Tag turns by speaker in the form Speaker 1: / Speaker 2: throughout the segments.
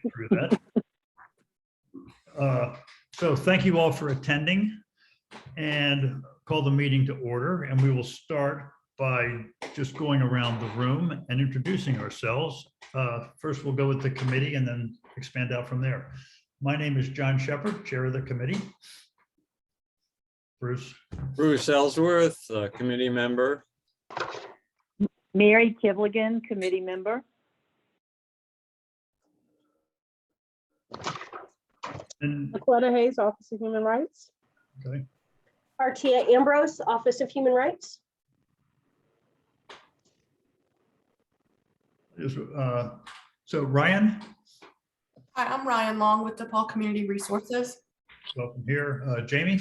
Speaker 1: get through that. So thank you all for attending and call the meeting to order. And we will start by just going around the room and introducing ourselves. First, we'll go with the committee and then expand out from there. My name is John Shepherd, chair of the committee. Bruce.
Speaker 2: Bruce Ellsworth, committee member.
Speaker 3: Mary Kivligan, committee member.
Speaker 1: And,
Speaker 4: Aquetta Hayes, Office of Human Rights.
Speaker 1: okay.
Speaker 5: Artia Ambrose, Office of Human Rights.
Speaker 1: So Ryan,
Speaker 6: Hi, I'm Ryan Long with DePaul Community Resources.
Speaker 1: welcome here. Jamie.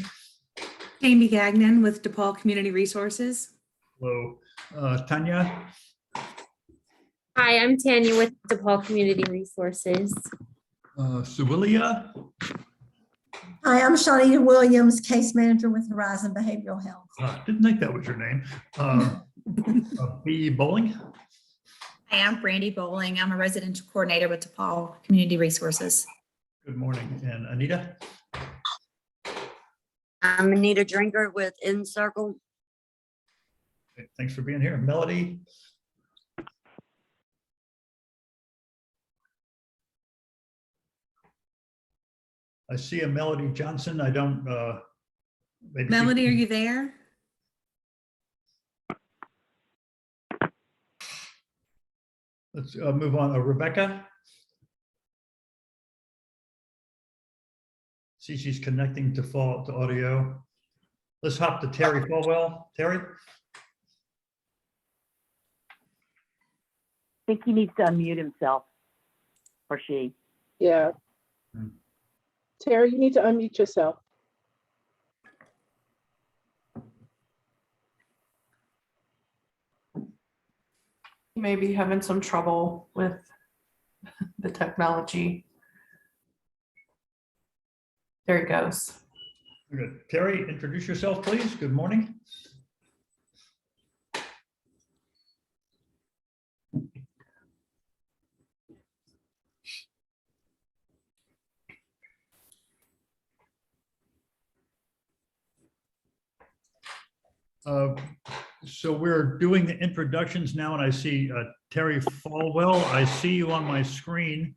Speaker 7: Amy Gagnon with DePaul Community Resources.
Speaker 1: Hello. Tanya.
Speaker 8: Hi, I'm Tanya with DePaul Community Resources.
Speaker 1: Suwilia.
Speaker 9: Hi, I'm Shawnee Williams, case manager with Horizon Behavioral Health.
Speaker 1: Didn't think that was your name. B. Bowling.
Speaker 10: Hi, I'm Brandy Bowling. I'm a residential coordinator with DePaul Community Resources.
Speaker 1: Good morning. And Anita.
Speaker 11: I'm Anita Drinker with InCircle.
Speaker 1: Okay, thanks for being here. Melody. I see a Melody Johnson. I don't. Maybe
Speaker 7: Melody, are you there?
Speaker 1: Let's move on. Rebecca. See, she's connecting to audio. Let's hop to Terry Falwell. Terry.
Speaker 3: I think he needs to unmute himself, or she.
Speaker 4: Yeah. Terry, you need to unmute yourself.
Speaker 6: You may be having some trouble with the technology. There he goes.
Speaker 1: Good. Terry, introduce yourself, please. Good morning. So we're doing the introductions now, and I see Terry Falwell. I see you on my screen,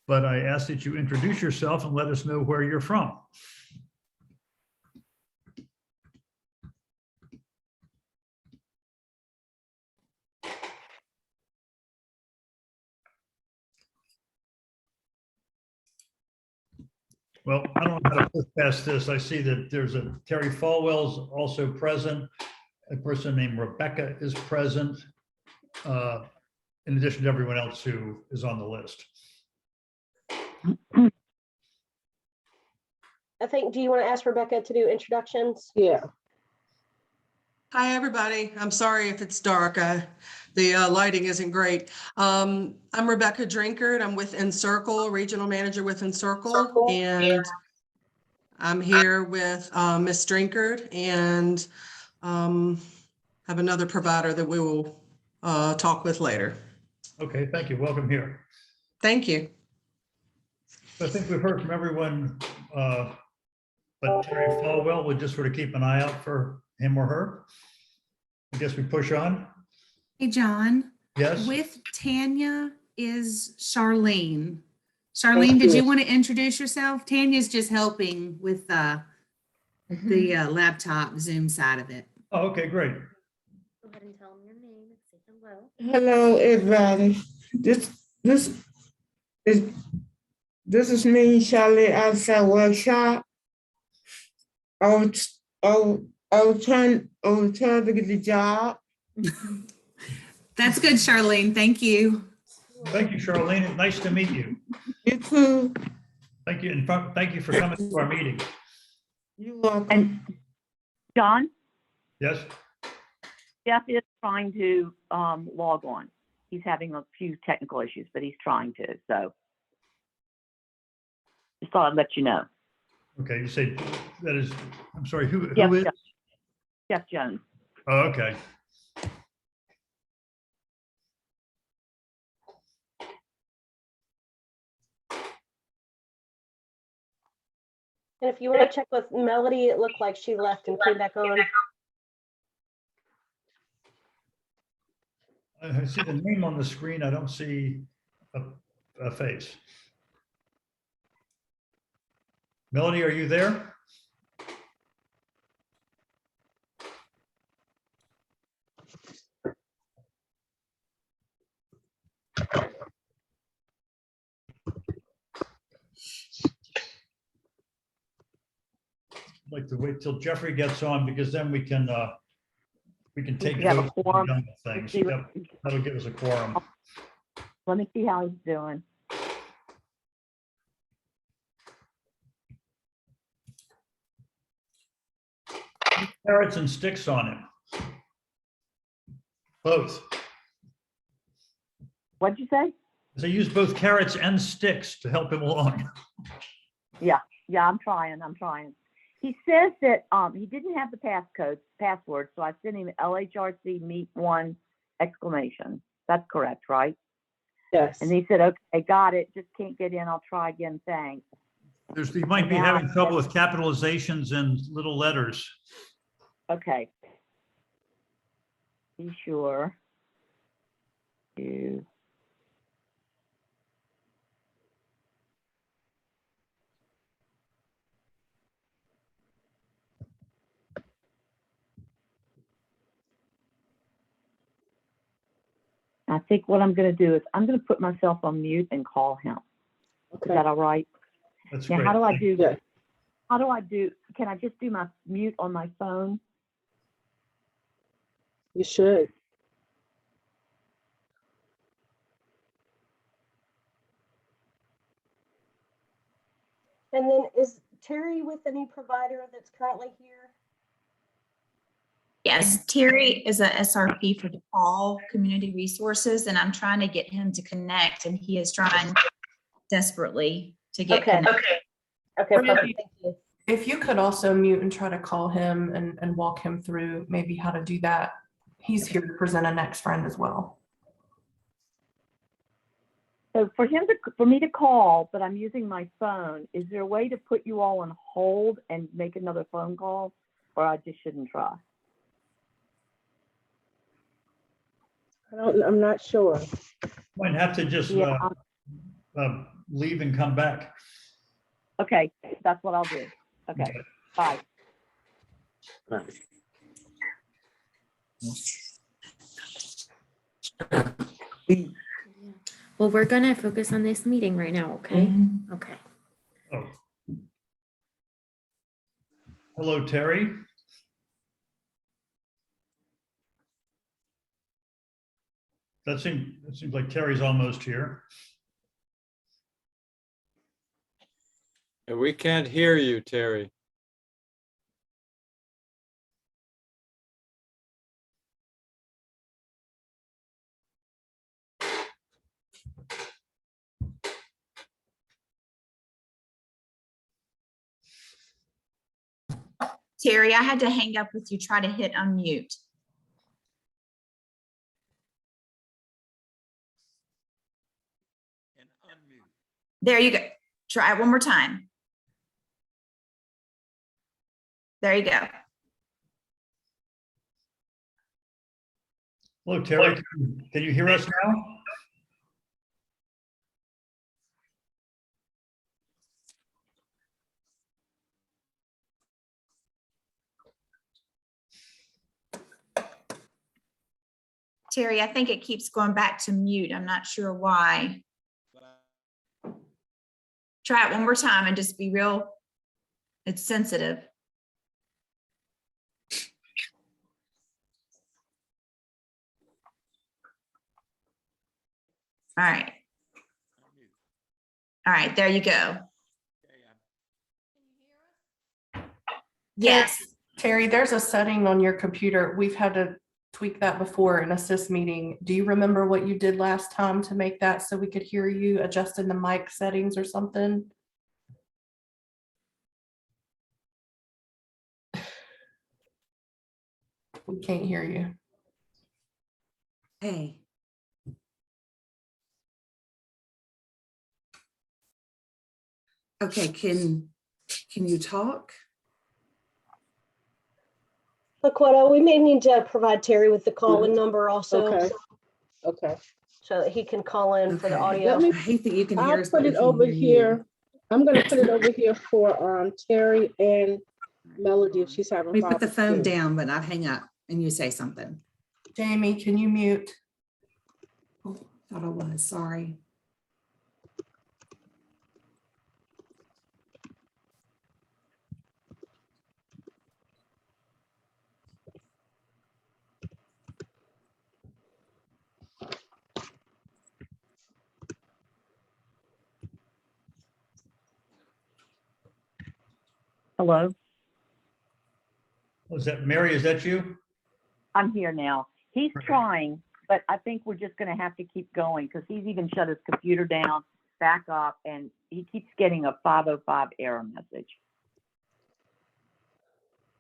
Speaker 1: but I ask that you introduce yourself and let us know where you're from. Well, I don't know how to push past this. I see that there's a Terry Falwell's also present. A person named Rebecca is present, in addition to everyone else who is on the list.
Speaker 5: I think, do you want to ask Rebecca to do introductions?
Speaker 4: Yeah.
Speaker 12: Hi, everybody. I'm sorry if it's dark. The lighting isn't great. I'm Rebecca Drinkard. I'm with InCircle, regional manager with InCircle, and I'm here with Miss Drinkard and have another provider that we will talk with later.
Speaker 1: Okay, thank you. Welcome here.
Speaker 12: Thank you.
Speaker 1: So I think we've heard from everyone, but Terry Falwell would just sort of keep an eye out for him or her. I guess we push on.
Speaker 7: Hey, John.
Speaker 1: Yes.
Speaker 7: With Tanya is Charlene. Charlene, did you want to introduce yourself? Tanya's just helping with the laptop Zoom side of it.
Speaker 1: Oh, okay, great.
Speaker 8: Go ahead and tell them your name and say hello.
Speaker 13: Hello, everybody. This is me, Charlie, outside workshop. I was trying to get the job.
Speaker 7: That's good, Charlene. Thank you.
Speaker 1: Thank you, Charlene. Nice to meet you.
Speaker 13: You too.
Speaker 1: Thank you, and thank you for coming to our meeting.
Speaker 13: You're welcome.
Speaker 3: And John,
Speaker 1: Yes.
Speaker 3: Jeff is trying to log on. He's having a few technical issues, but he's trying to. So just thought I'd let you know.
Speaker 1: Okay, you say that is, I'm sorry, who
Speaker 3: Jeff,
Speaker 1: is?
Speaker 3: Jeff Jones.
Speaker 1: Oh, okay.
Speaker 5: And if you want to check with Melody, it looked like she left and came back on.
Speaker 1: I see the name on the screen. I don't see a face. Melody, are you there? I'd like to wait till Jeffrey gets on because then we can take
Speaker 3: We have a
Speaker 1: votes and be
Speaker 3: quorum.
Speaker 1: done with things.
Speaker 3: See what-
Speaker 1: Yep, that'll give us a quorum.
Speaker 3: Let me see how he's doing.
Speaker 1: Carrots and sticks on him. Both.
Speaker 3: What'd you say?
Speaker 1: They use both carrots and sticks to help him along.
Speaker 3: Yeah, I'm trying. He says that he didn't have the password, so I sent him LHRC meet one exclamation. That's correct, right?
Speaker 4: Yes.
Speaker 3: And he said, okay, got it. Just can't get in. I'll try again. Thanks.
Speaker 1: You might be having trouble with capitalizations and little letters.
Speaker 3: Okay. Be sure to I think what I'm going to do is I'm going to put myself on mute and call him. Is
Speaker 4: Okay.
Speaker 3: that all right?
Speaker 1: That's
Speaker 3: Now,
Speaker 1: great.
Speaker 3: how do I do?
Speaker 4: Yeah.
Speaker 3: How do I do? Can I just do my mute on my phone?
Speaker 4: You should.
Speaker 5: And then is Terry with any provider that's currently here?
Speaker 10: Yes, Terry is a SRP for DePaul Community Resources, and I'm trying to get him to connect, and he is trying desperately to get
Speaker 5: Okay.
Speaker 10: connected.
Speaker 5: Okay, perfect. Thank you.
Speaker 6: If you could also mute and try to call him and walk him through maybe how to do that. He's here to present a next friend as well.
Speaker 3: So for me to call, but I'm using my phone, is there a way to put you all on hold and make another phone call, or I just shouldn't try?
Speaker 4: I'm not sure.
Speaker 1: Might have to just
Speaker 3: Yeah.
Speaker 1: leave and come back.
Speaker 3: Okay, that's what I'll do. Okay, bye.
Speaker 8: Well, we're gonna focus on this meeting right now, okay? Okay.
Speaker 1: Oh. Hello, Terry. It seems like Terry's almost here.
Speaker 2: We can't hear you, Terry.
Speaker 10: Terry, I had to hang up with you. Try to hit unmute. There you go. Try it one more time. There you go.
Speaker 1: Hello, Terry. Can you hear us now?
Speaker 10: Terry, I think it keeps going back to mute. I'm not sure why. Try it one more time and just be real. It's sensitive. All right. All right, there you go. Yes.
Speaker 6: Terry, there's a setting on your computer. We've had to tweak that before in assist meeting. Do you remember what you did last time to make that so we could hear you, adjusting the mic settings or something? We can't hear you.
Speaker 7: Hey. Okay,
Speaker 14: Can you talk?
Speaker 5: Laquetta, we may need to provide Terry with the call-in number also.
Speaker 4: Okay. Okay.
Speaker 5: So that he can call in for the
Speaker 14: Okay.
Speaker 5: audio.
Speaker 4: Let me,
Speaker 14: I hate that you can hear
Speaker 4: I'll
Speaker 14: us, but
Speaker 4: put
Speaker 14: we
Speaker 4: it
Speaker 14: can't
Speaker 4: over
Speaker 14: hear you.
Speaker 4: here. I'm gonna put it over here for Terry and Melody if she's having
Speaker 14: We put the
Speaker 4: problems.
Speaker 14: phone
Speaker 4: too.
Speaker 14: down, but not hang up and you say something.
Speaker 6: Jamie, can you mute?
Speaker 14: Oh, thought I was, sorry.
Speaker 3: Hello,
Speaker 1: Was that Mary? Is that you?
Speaker 3: I'm here now. He's trying, but I think we're just gonna have to keep going because he's even shut his computer down, back up, and he keeps getting a 505 error message.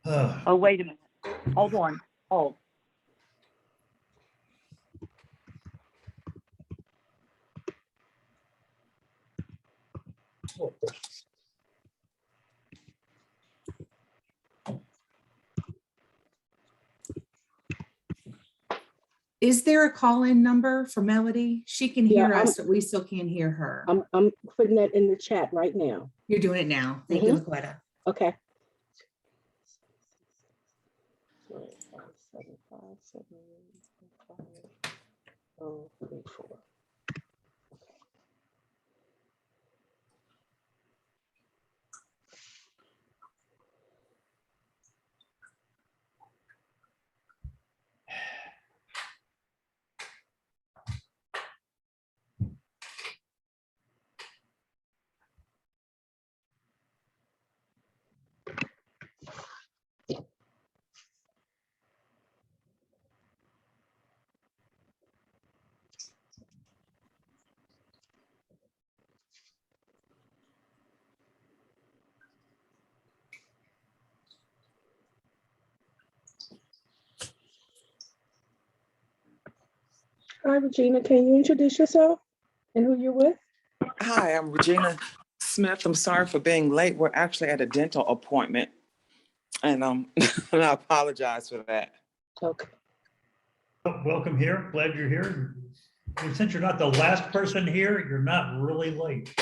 Speaker 3: Oh, wait a minute. Hold on. Hold.
Speaker 14: Is there a call-in number for Melody? She can hear
Speaker 4: Yeah,
Speaker 14: us, but we still can't hear her.
Speaker 4: I'm putting that in the chat right now.
Speaker 14: You're doing it now. Thank you, Laquetta.
Speaker 4: Okay. 575-735-734. Hi, Regina. Can you introduce yourself and who you're with?
Speaker 15: Hi, I'm Regina Smith. I'm sorry for being late. We're actually at a dental appointment, and and I apologize for that.
Speaker 4: Okay.
Speaker 1: Welcome here. Glad you're here. And since you're not the last person here, you're not really late.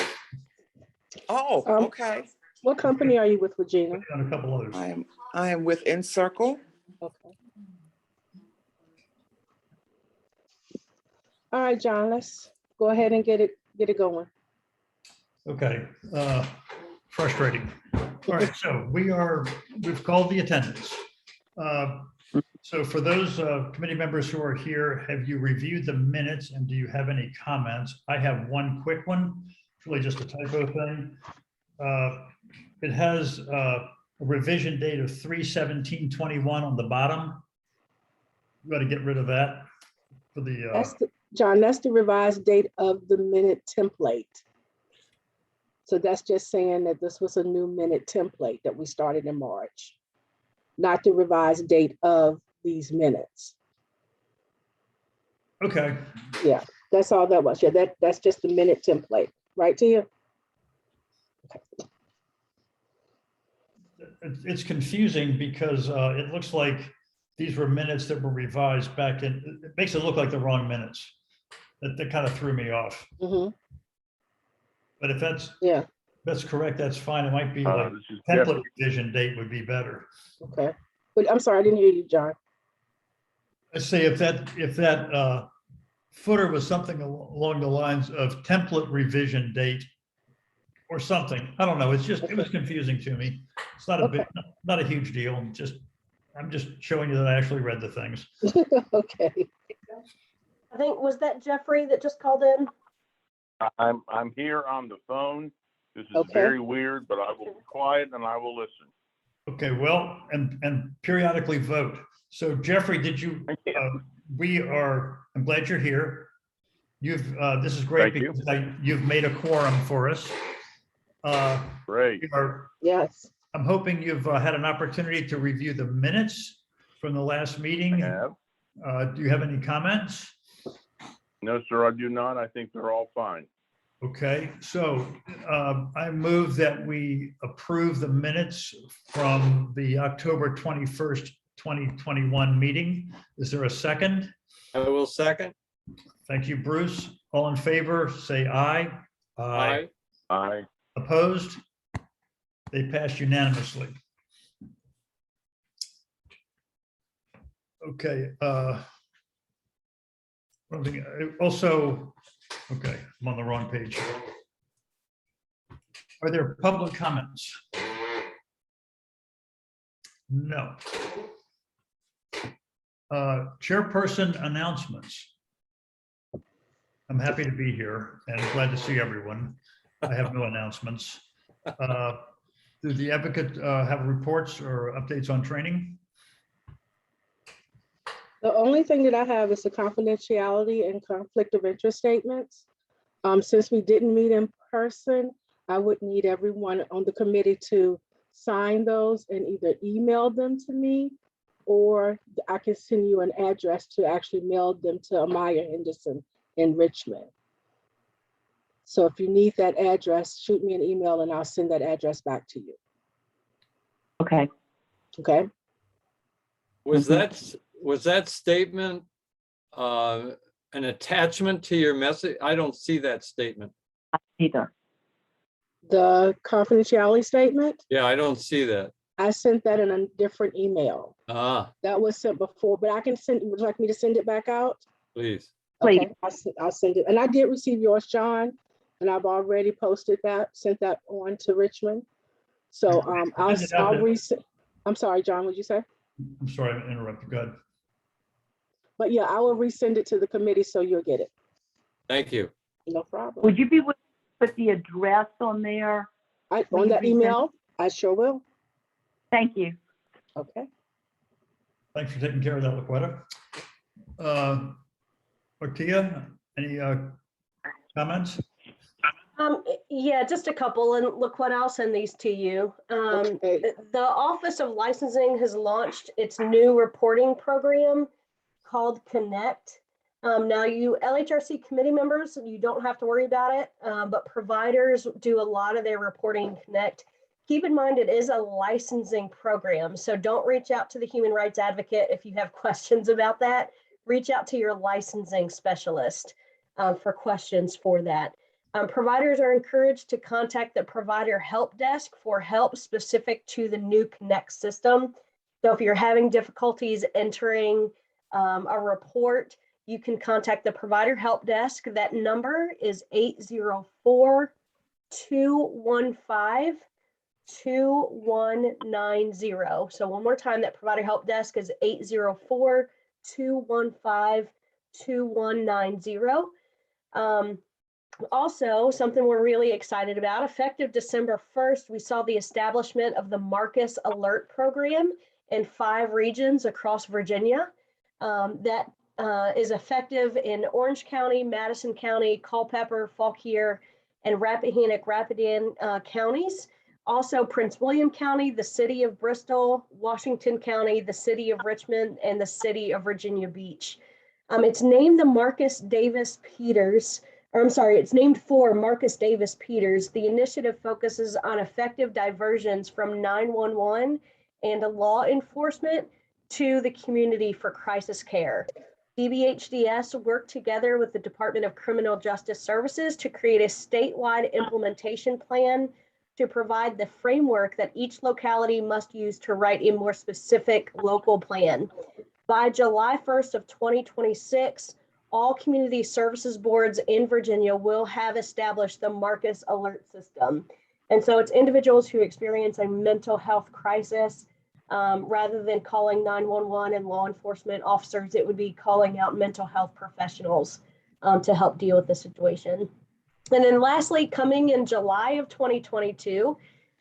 Speaker 15: Oh, okay.
Speaker 4: What company are you with, Regina?
Speaker 1: On a couple others.
Speaker 15: I am with Encircle.
Speaker 4: Okay. All right, John, let's go ahead and get it going.
Speaker 1: Okay, frustrating. All right, so we've called the attendance. So for those committee members who are here, have you reviewed the minutes and do you have any comments? I have one quick one. It's really just a typo thing. It has a revision date of 3/17/21 on the bottom. You got to get rid of that for the.
Speaker 4: John, that's the revised date of the minute template. So that's just saying that this was a new minute template that we started in March, not the revised date of these minutes.
Speaker 1: Okay.
Speaker 4: Yeah, that's all that was. Yeah, that's just the minute template, right, Tia?
Speaker 1: It's confusing because it looks like these were minutes that were revised back in, it makes it look like the wrong minutes. That kind of threw me off.
Speaker 4: Mm-hmm.
Speaker 1: But if
Speaker 4: that's
Speaker 1: that's correct, that's fine. It might be like template revision date would be better.
Speaker 4: Okay, but I'm sorry, I didn't hear you, John.
Speaker 1: I say if that footer was something along the lines of template revision date or something, I don't know. It's just it was confusing to me. It's not a big, not a huge deal. I'm just showing you that I actually read the things.
Speaker 4: Okay.
Speaker 5: I think, was that Jeffrey that just called in?
Speaker 16: I'm here on the phone. This is very weird, but I will be quiet and I will listen.
Speaker 1: Okay, well, and periodically vote. So Jeffrey, did you, I'm glad you're here. This is great because you've made a quorum for us.
Speaker 16: Great.
Speaker 4: Yes.
Speaker 1: I'm hoping you've had an opportunity to review the minutes from the last meeting.
Speaker 16: I have.
Speaker 1: Do you have any comments?
Speaker 16: No, sir, I do not. I think they're all fine.
Speaker 1: Okay, so I move that we approve the minutes from the October 21st, 2021 meeting. Is there a second?
Speaker 2: I will second.
Speaker 1: Thank you, Bruce. All in favor, say aye.
Speaker 2: Aye.
Speaker 16: Aye.
Speaker 1: Opposed? They passed unanimously. Okay. One thing, also, okay, I'm on the wrong page. Are there public comments? No. Chairperson announcements. I'm happy to be here and glad to see everyone. I have no announcements. Do the advocate have reports or updates on training?
Speaker 4: The only thing that I have is the confidentiality and conflict of interest statements. Since we didn't meet in person, I would need everyone on the committee to sign those and either email them to me, or I can send you an address to actually mail them to Amaya Henderson in Richmond. So if you need that address, shoot me an email and I'll send that address back to you.
Speaker 3: Okay.
Speaker 4: Okay.
Speaker 2: Was that statement an attachment to your message? I don't see that statement.
Speaker 3: Either.
Speaker 4: The confidentiality statement,
Speaker 2: Yeah, I don't see that.
Speaker 4: I sent that in a different email.
Speaker 2: Ah,
Speaker 4: That was sent before, but I can send, would you like me to send it back out?
Speaker 2: please.
Speaker 3: Please.
Speaker 4: Okay, I'll send it. And I did receive yours, John, and I've already posted that, sent that on to Richmond. So I'll resend. I'm sorry, John, what'd you say?
Speaker 1: I'm sorry, I interrupted. Go ahead.
Speaker 4: But yeah, I will resend it to the committee so you'll get it.
Speaker 2: Thank you.
Speaker 4: No problem.
Speaker 3: Would you be willing to put the address on there?
Speaker 4: On that email, I sure will.
Speaker 3: Thank you.
Speaker 4: Okay.
Speaker 1: Thanks for taking care of that, LaQuetta. Ortia, any comments?
Speaker 5: Yeah, just a couple, and look what, I'll send these to you.
Speaker 4: Okay.
Speaker 5: The Office of Licensing has launched its new reporting program called Connect. Now you LHRC committee members, you don't have to worry about it, but providers do a lot of their reporting in Connect. Keep in mind, it is a licensing program, so don't reach out to the human rights advocate if you have questions about that. Reach out to your licensing specialist for questions for that. Providers are encouraged to contact the provider help desk for help specific to the new Connect system. So if you're having difficulties entering a report, you can contact the provider help desk. That number is 804-215-2190. So one more time, that provider help desk is 804-215-2190. Also, something we're really excited about, effective December 1st, we saw the establishment of the Marcus Alert Program in 5 regions across Virginia. That is effective in Orange County, Madison County, Culpeper, Fauquier, and Rappahannock-Rapidan counties. Also, Prince William County, the city of Bristol, Washington County, the city of Richmond, and the city of Virginia Beach. It's named the Marcus Davis Peters. It's named for Marcus Davis Peters. The initiative focuses on effective diversions from 911 and law enforcement to the community for crisis care. DBHDS worked together with the Department of Criminal Justice Services to create a statewide implementation plan to provide the framework that each locality must use to write a more specific local plan. By July 1st of 2026, all community services boards in Virginia will have established the Marcus Alert System. And so it's individuals who experience a mental health crisis, rather than calling 911 and law enforcement officers, it would be calling out mental health professionals to help deal with the situation. And then lastly, coming in July of 2022,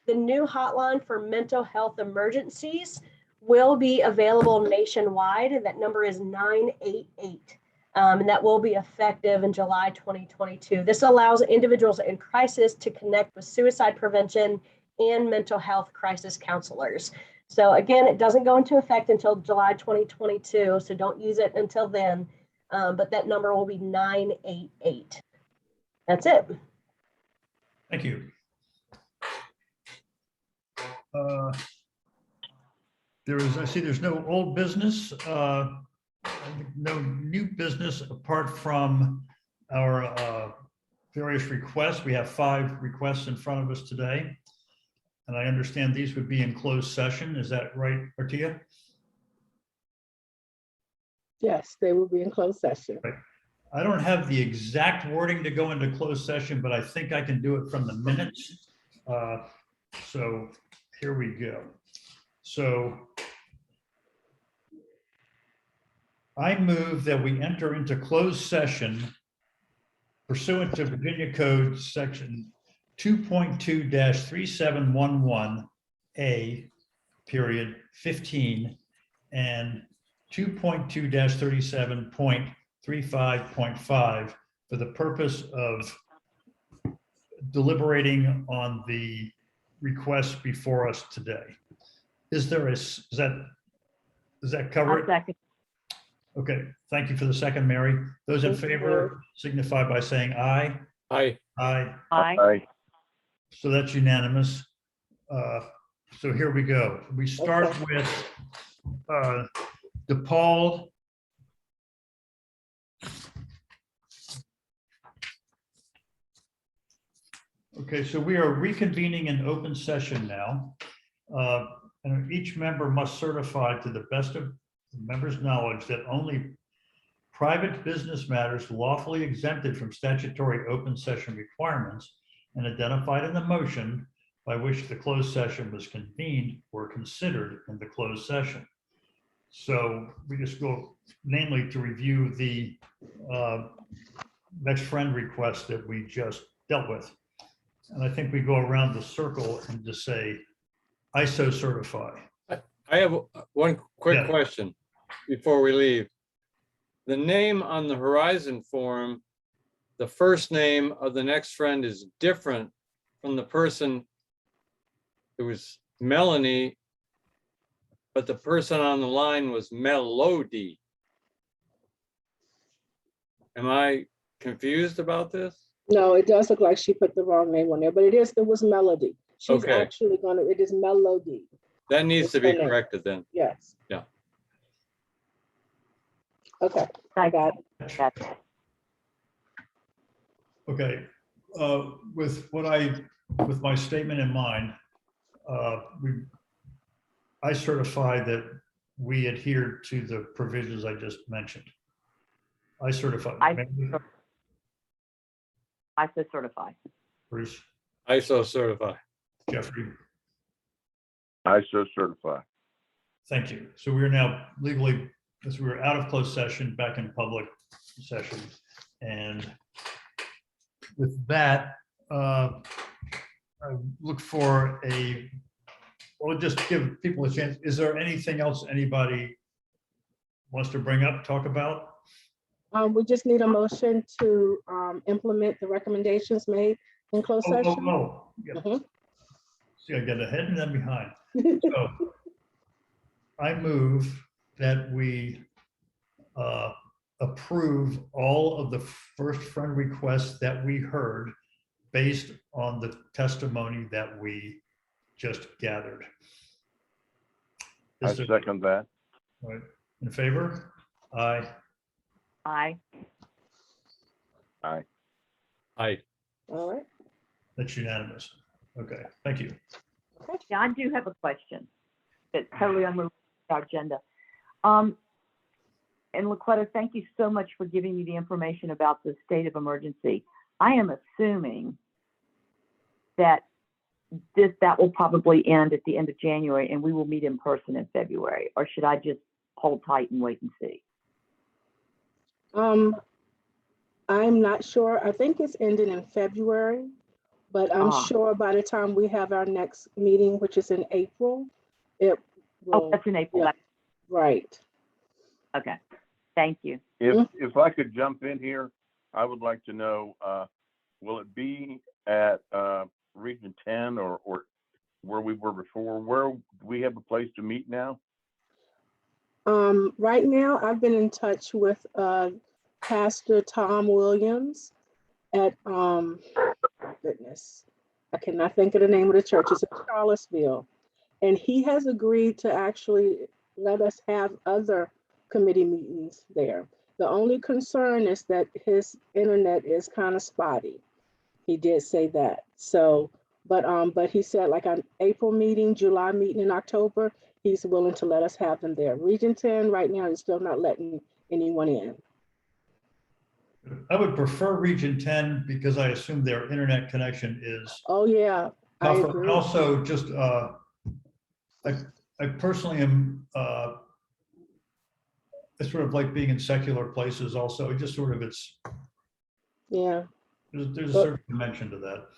Speaker 5: the new hotline for mental health emergencies will be available nationwide, and that number is 988. And that will be effective in July 2022. This allows individuals in crisis to connect with suicide prevention and mental health crisis counselors. So again, it doesn't go into effect until July 2022, so don't use it until then, but that number will be 988. That's it.
Speaker 1: Thank you. I see there's no old business, no new business apart from our various requests. We have 5 requests in front of us today. And I understand these would be in closed session. Is that right, Artia?
Speaker 4: Yes, they will be in closed session.
Speaker 1: Right. I don't have the exact wording to go into closed session, but I think I can do it from the minutes. So here we go. So I move that we enter into closed session pursuant to Virginia Code Section 2.2-3711A, period 15, and 2.2-37.35.5 for the purpose of deliberating on the request before us today. Does that cover it?
Speaker 3: Second.
Speaker 1: Okay, thank you for the second, Mary. Those in favor signify by saying aye.
Speaker 2: Aye.
Speaker 1: Aye.
Speaker 3: Aye.
Speaker 1: So that's unanimous. So here we go. We start with DePaul. Okay, so we are reconvening in open session now. And each member must certify to the best of the member's knowledge that only private business matters lawfully exempted from statutory open session requirements and identified in the motion by which the closed session was convened were considered in the closed session. So we just go namely to review the next friend request that we just dealt with. And I think we go around the circle and just say, I so certify.
Speaker 2: I have one quick
Speaker 1: Yeah.
Speaker 2: question before we leave. The name on the Horizon form, the first name of the next friend is different from the person who was Melanie, but the person on the line was Melody. Am I confused about this?
Speaker 4: No, it does look like she put the wrong name on there, but it was Melody. She's
Speaker 2: Okay.
Speaker 4: actually it is Melody.
Speaker 2: That needs
Speaker 4: It's
Speaker 2: to be
Speaker 4: her name.
Speaker 2: corrected then.
Speaker 4: Yes.
Speaker 2: Yeah.
Speaker 4: Okay, I got it.
Speaker 1: Okay, with my statement in mind, I certify that we adhere to the provisions I just mentioned. I certify.
Speaker 3: I so certify.
Speaker 1: Bruce,
Speaker 2: I so certify.
Speaker 1: Jeffrey,
Speaker 16: I so certify.
Speaker 1: thank you. So we're now legally, as we were out of closed session, back in public session. And with that, I look for we'll just give people a chance. Is there anything else anybody wants to bring up, talk about?
Speaker 4: We just need a motion to implement the recommendations made in closed session.
Speaker 1: Yeah. See, I get ahead and then behind. So I move that we approve all of the first friend requests that we heard based on the testimony that we just gathered.
Speaker 16: I second that.
Speaker 1: Right. In favor? Aye.
Speaker 3: Aye.
Speaker 16: Aye.
Speaker 2: Aye.
Speaker 4: All right.
Speaker 1: That's unanimous. Okay, thank you.
Speaker 3: Yeah, I do have a question that's totally unrelated to our agenda. And Laquetta, thank you so much for giving me the information about the state of emergency. I am assuming that that will probably end at the end of January and we will meet in person in February, or should I just hold tight and wait and see?
Speaker 4: I'm not sure. I think it's ending in February, but I'm sure by the time we have our next meeting, which is in April, it will.
Speaker 3: Oh, that's in April.
Speaker 4: Yeah, right.
Speaker 3: Okay, thank you.
Speaker 16: If I could jump in here, I would like to know, will it be at Region 10 or where we were before? Where do we have a place to meet now?
Speaker 4: Right now, I've been in touch with Pastor Tom Williams at goodness, I cannot think of the name of the church. It's in Charlottesville. And he has agreed to actually let us have other committee meetings there. The only concern is that his internet is kind of spotty. He did say that. So, but he said like an April meeting, July meeting in October, he's willing to let us have them there. Region 10 right now is still not letting anyone in.
Speaker 1: I would prefer Region 10 because I assume their internet connection is
Speaker 4: Oh, yeah, I
Speaker 1: tougher.
Speaker 4: agree.
Speaker 1: And also just, I personally am, it's sort of like being in secular places also. It just sort of,
Speaker 4: Yeah.
Speaker 1: there's a
Speaker 4: But-
Speaker 1: certain dimension to that.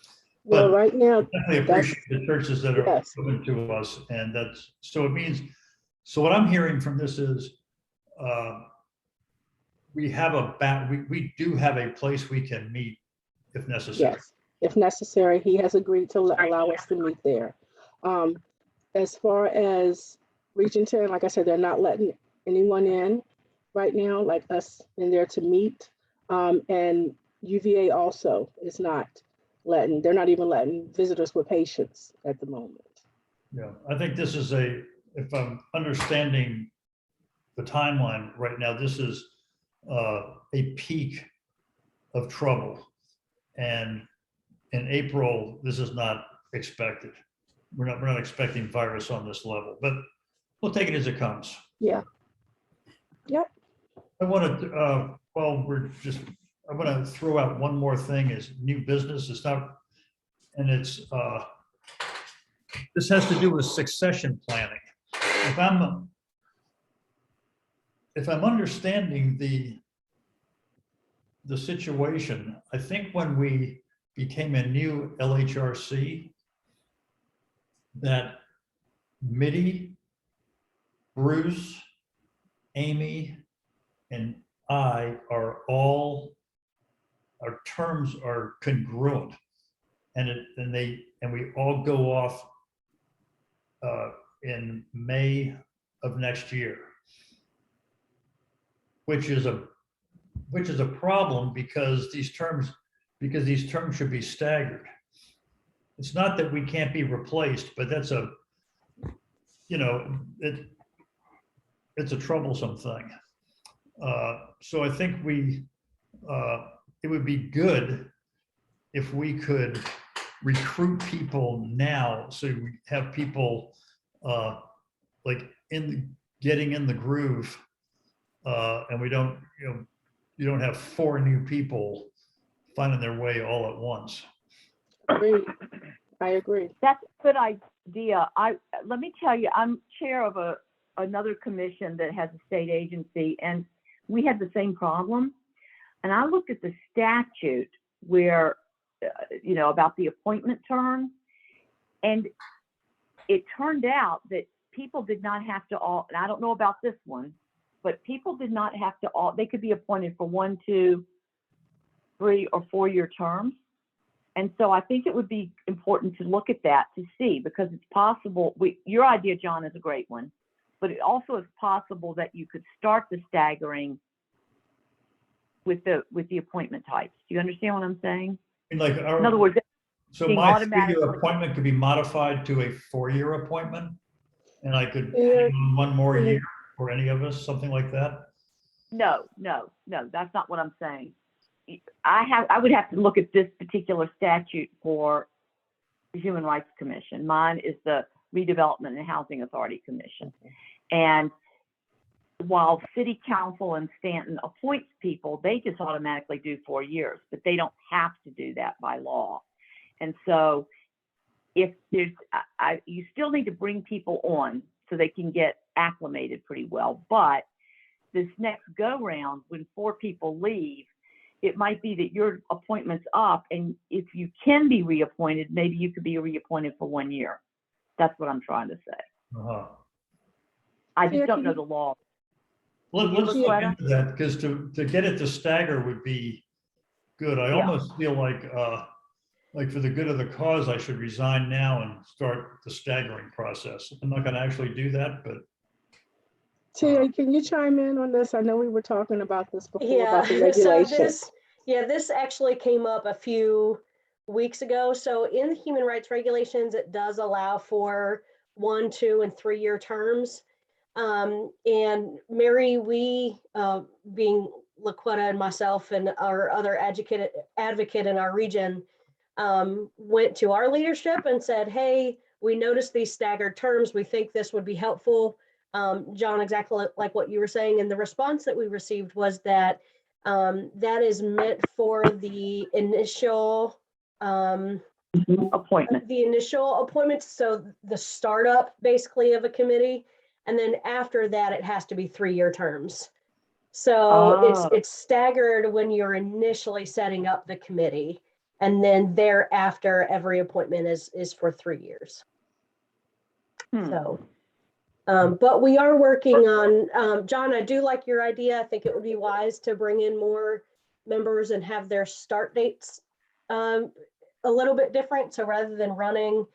Speaker 4: Well,
Speaker 1: But
Speaker 4: right now,
Speaker 1: definitely appreciate the churches that are
Speaker 4: yes.
Speaker 1: open to us, and that's, so it means, so what I'm hearing from this is, we have we do have a place we can meet if necessary.
Speaker 4: Yes, if necessary, he has agreed to allow us to meet there. As far as Region 10, like I said, they're not letting anyone in right now, like us in there to meet. And UVA also is not letting, they're not even letting visitors with patients at the moment.
Speaker 1: Yeah, I think this is if I'm understanding the timeline right now, this is a peak of trouble. And in April, this is not expected. We're not expecting virus on this level, but we'll take it as it comes.
Speaker 4: Yeah. Yep.
Speaker 1: I want to, I want to throw out one more thing is new business. It's not, and it's, this has to do with succession planning. If I'm understanding the situation, I think when we became a new LHRC, that Mitty, Bruce, Amy, and I are all, our terms are congruent, and we all go off in May of next year, which is a problem because these terms should be staggered. It's not that we can't be replaced, but that's it's a troublesome thing. So I think it would be good if we could recruit people now, so we have people like getting in the groove, and we don't, you don't have 4 new people finding their way all at once.
Speaker 4: I agree.
Speaker 3: That's a good idea. Let me tell you, I'm chair of another commission that has a state agency, and we had the same problem. And I looked at the statute where, about the appointment term, and it turned out that people did not have to and I don't know about this one, but people did not have to they could be appointed for 1, 2, 3, or 4-year terms. And so I think it would be important to look at that to see, because it's possible, your idea, John, is a great one, but it also is possible that you could start the staggering with the appointment types. Do you understand what I'm saying?
Speaker 1: In
Speaker 3: other words,
Speaker 1: so
Speaker 3: being
Speaker 1: my
Speaker 3: automatic-
Speaker 1: 3-year appointment could be modified to a 4-year appointment, and I could
Speaker 4: Yeah.
Speaker 1: hang on 1 more year for any of us, something like that.
Speaker 3: No, that's not what I'm saying. I would have to look at this particular statute for the Human Rights Commission. Mine is the Redevelopment and Housing Authority Commission. And while City Council in Stanton appoints people, they just automatically do 4 years, but they don't have to do that by law. And so if there's, you still need to bring people on so they can get acclimated pretty well. But this next go round, when 4 people leave, it might be that your appointment's up, and if you can be reappointed, maybe you could be reappointed for 1 year. That's what I'm trying to say. I just don't know the law.
Speaker 1: Let's look into that, because to get it to stagger would be good. I almost feel like for the good of the cause, I should resign now and start the staggering process. I'm not going to actually do that, but.
Speaker 4: Tia, can you chime in on this? I know we were talking about this before,
Speaker 5: Yeah,
Speaker 4: about the regulations.
Speaker 5: this actually came up a few weeks ago. So in the human rights regulations, it does allow for 1, 2, and 3-year terms. And Mary, we, being LaQuetta and myself and our other advocate in our region, went to our leadership and said, hey, we noticed these staggered terms. We think this would be helpful. John, exactly like what you were saying. And the response that we received was that that is meant for the initial appointment. So the startup basically of a committee. And then after that, it has to be 3-year terms. So it's staggered when you're initially setting up the committee. And then thereafter, every appointment is for 3 years. So, but we are working on, John, I do like your idea. I think it would be wise to bring in more members and have their start dates a little bit different. So rather than running,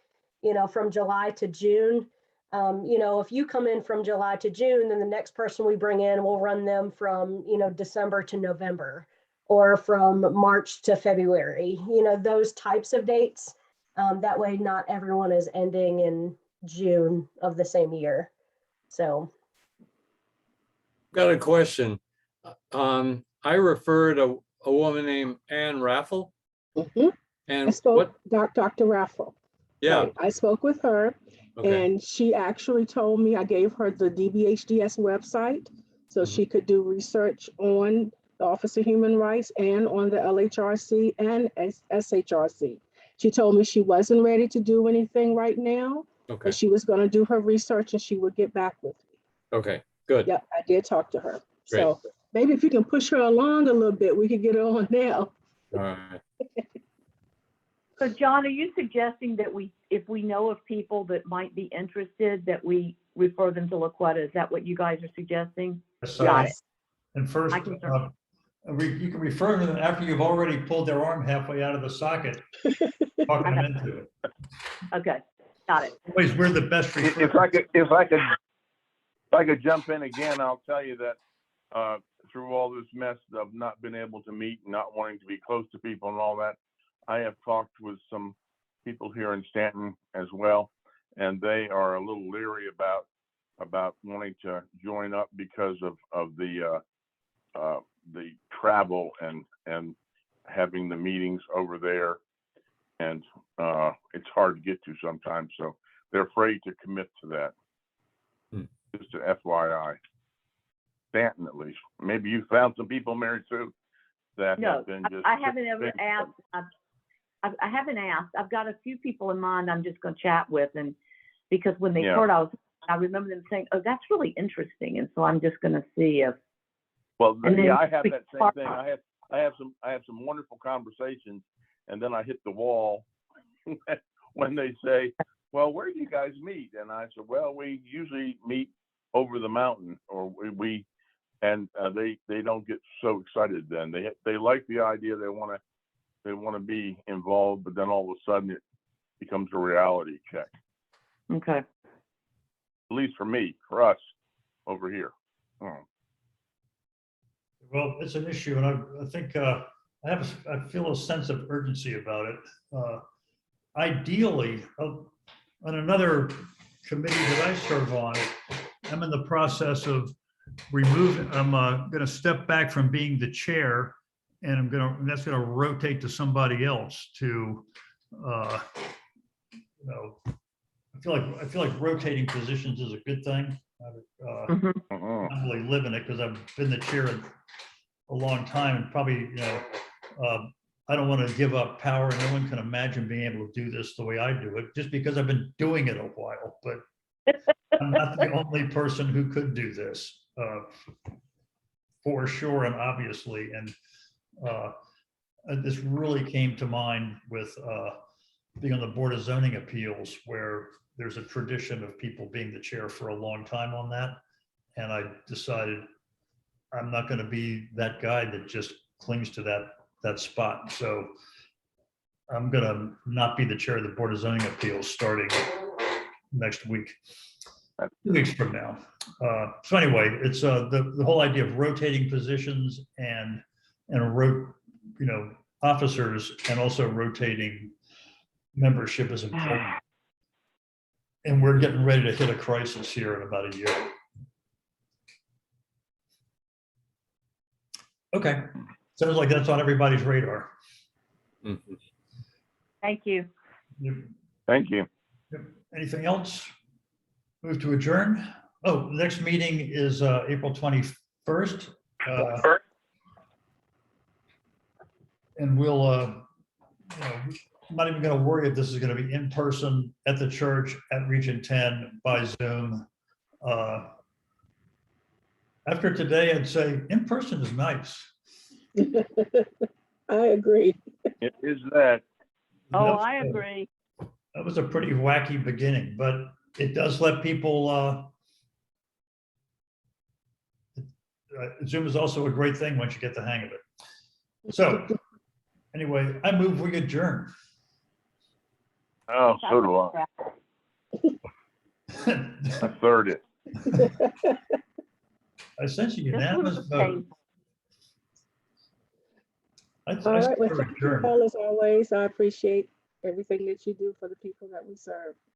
Speaker 5: from July to June, if you come in from July to June, then the next person we bring in, we'll run them from, December to November, or from March to February, those types of dates. That way, not everyone is ending in June of the same year. So.
Speaker 2: Got a question. I referred a woman named Ann Raffle. And
Speaker 4: I spoke, Dr. Raffle.
Speaker 2: Yeah.
Speaker 4: Right. I spoke with her.
Speaker 2: Okay.
Speaker 4: And she actually told me, I gave her the DBHDS website so she could do research on the Office of Human Rights and on the LHRC and SHRC. She told me she wasn't ready to do anything right now, but she was going to do her research and she would get back with me.
Speaker 2: Okay, good.
Speaker 4: Yep, I did talk to her.
Speaker 2: Great.
Speaker 4: So maybe if you can push her along a little bit, we could get her on now.
Speaker 2: All right.
Speaker 3: So John, are you suggesting that if we know of people that might be interested, that we refer them to LaQuetta? Is that what you guys are suggesting? Got it.
Speaker 1: And first, you can refer to them after you've already pulled their arm halfway out of the socket, talking them into it.
Speaker 3: Okay, got it.
Speaker 1: Always, we're the best referrers.
Speaker 16: If I could jump in again, I'll tell you that through all this mess of not being able to meet, not wanting to be close to people and all that, I have talked with some people here in Stanton as well, and they are a little leery about wanting to join up because of the travel and having the meetings over there, and it's hard to get to sometimes. So they're afraid to commit to that. Just an FYI, Stanton at least. Maybe you found some people, Mary Sue, that have been just.
Speaker 3: I haven't ever asked. I haven't asked. I've got a few people in mind I'm just going to chat with, and because when they heard I remember them saying, "Oh, that's really interesting," and so I'm just going to see if.
Speaker 16: Well, yeah, I have that same thing. I have some wonderful conversations, and then I hit the wall when they say, "Well, where do you guys meet?" And I said, "Well, we usually meet over the mountain," or they don't get so excited then. They like the idea. They want to be involved, but then all of a sudden it becomes a reality check.
Speaker 3: Okay.
Speaker 16: At least for me, for us over here.
Speaker 1: Well, it's an issue, and I think I feel a sense of urgency about it. Ideally, on another committee that I serve on, I'm in the process of I'm going to step back from being the chair, and that's going to rotate to somebody else to, I feel like rotating positions is a good thing. I don't really live in it because I've been the chair a long time, and probably, I don't want to give up power. No one can imagine being able to do this the way I do it, just because I've been doing it a while, but I'm not the only person who could do this, for sure and obviously. And this really came to mind with being on the Board of Zoning Appeals, where there's a tradition of people being the chair for a long time on that. And I decided I'm not going to be that guy that just clings to that spot. So I'm going to not be the chair of the Board of Zoning Appeals starting next week, 2 weeks from now. So anyway, it's the whole idea of rotating positions and officers and also rotating membership is important. And we're getting ready to hit a crisis here in about a year. Okay, sounds like that's on everybody's radar.
Speaker 3: Thank you.
Speaker 16: Thank you.
Speaker 1: Anything else? Move to adjourn. Oh, the next meeting is April 21st. And we'll, I'm not even going to worry if this is going to be in person at the church at Region 10 by Zoom. After today, I'd say in person is nice.
Speaker 4: I agree.
Speaker 16: It is that.
Speaker 3: Oh, I agree.
Speaker 1: That was a pretty wacky beginning, but it does let people, Zoom is also a great thing once you get the hang of it. So anyway, I move we adjourn.
Speaker 16: Oh, so do I. I third it.
Speaker 1: I sense a unanimous vote. I
Speaker 4: All right, well,
Speaker 1: say
Speaker 4: thank you
Speaker 1: adjourn.
Speaker 4: all as always. I appreciate everything that you do for the people that we serve.